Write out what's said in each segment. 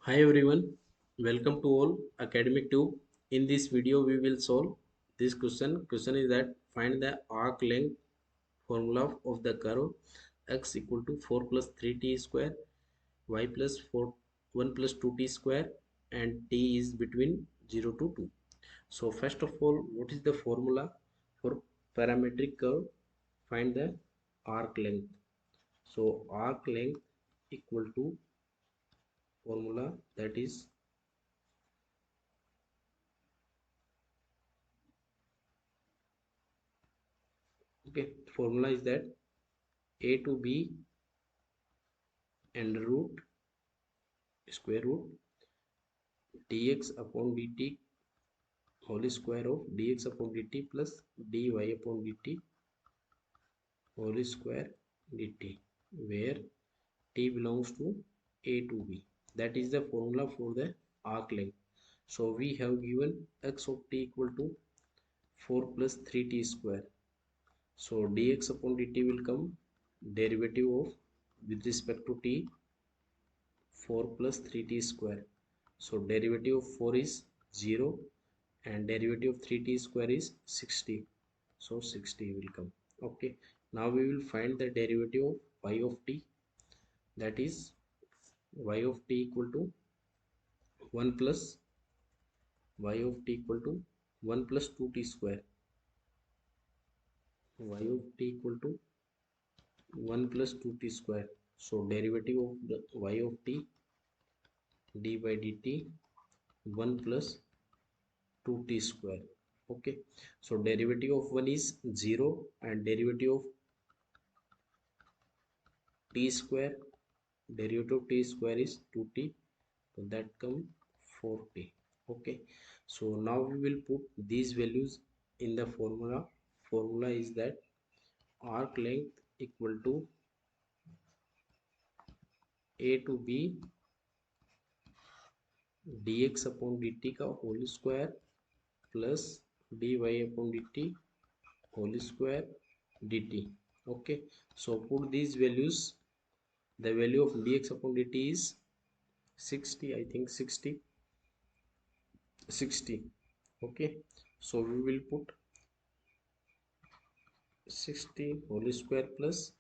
Hi everyone, welcome to all EcademicTube. In this video, we will solve this question. Question is that find the arc length formula of the curve x equal to 4 plus 3t square, y plus 4 1 plus 2t square, and t is between 0 to 2. So first of all, what is the formula for parametric curve? Find the arc length. So arc length equal to formula, that is formula is that a to b and root square root dx upon dt whole square of dx upon dt plus dy upon dt whole square dt, where t belongs to a to b. That is the formula for the arc length. So we have given x of t equal to 4 plus 3t square. So dx upon dt will come derivative of, with respect to t, 4 plus 3t square. So derivative of 4 is 0 and derivative of 3t square is 60. So 60 will come. Okay. Now we will find the derivative of y of t. That is y of t equal to 1 plus y of t equal to 1 plus 2t square. Y of t equal to 1 plus 2t square. So derivative of the y of t d by dt 1 plus 2t square. Okay, so derivative of 1 is 0 and derivative of t square, derivative of t square is 2t, so that come 4t. Okay, so now we will put these values in the formula is that arc length equal to a to b dx upon dt का whole square plus dy upon dt whole square dt. Okay, so put these values. The value of dx upon dt is 60, I think 60. Okay, so we will put 60 whole square plus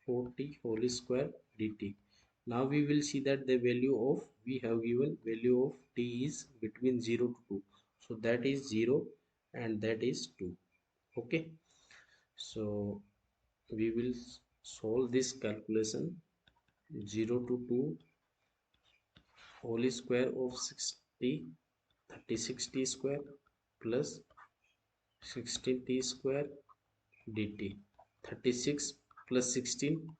40 whole square dt. Now we will see that the value of, we have given value of t is between 0 to 2, so that is 0 and that is 2. Okay, so we will solve this calculation. 0 to 2 whole square of 60, 36t square plus 16t square dt. 36 plus 16,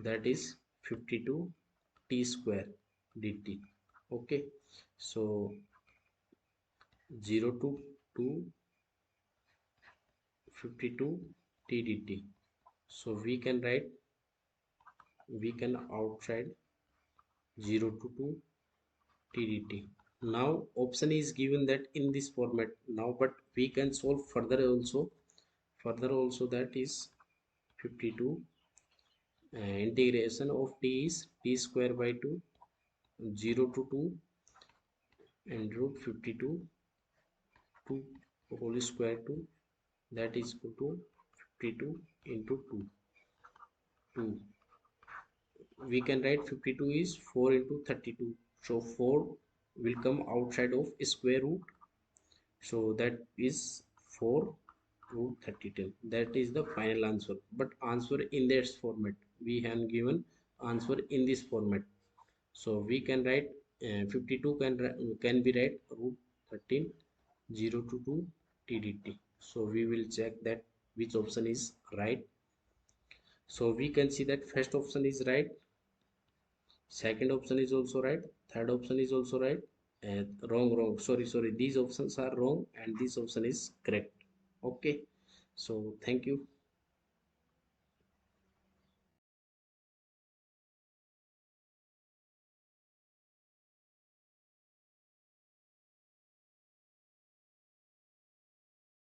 that is 52t square dt. Okay, so 0 to 2 52t dt. So we can write, we can outside 0 to 2 tdt. Now option is given that in this format now, but we can solve further also, that is 52 integration of t is t square by 2 0 to 2 and root 52 2 whole square 2, that is equal to 52 into 2 2. We can write 52 is 4 into 32, so 4 will come outside of square root, so that is 4 root 32. That is the final answer, but answer in this format, we have given answer in this format. So we can write 52 can be write root 13 0 to 2 tdt. So we will check that which option is right. So we can see that first option is right, second option is also right, third option is also right, and wrong, sorry, these options are wrong and this option is correct. Okay, so thank you.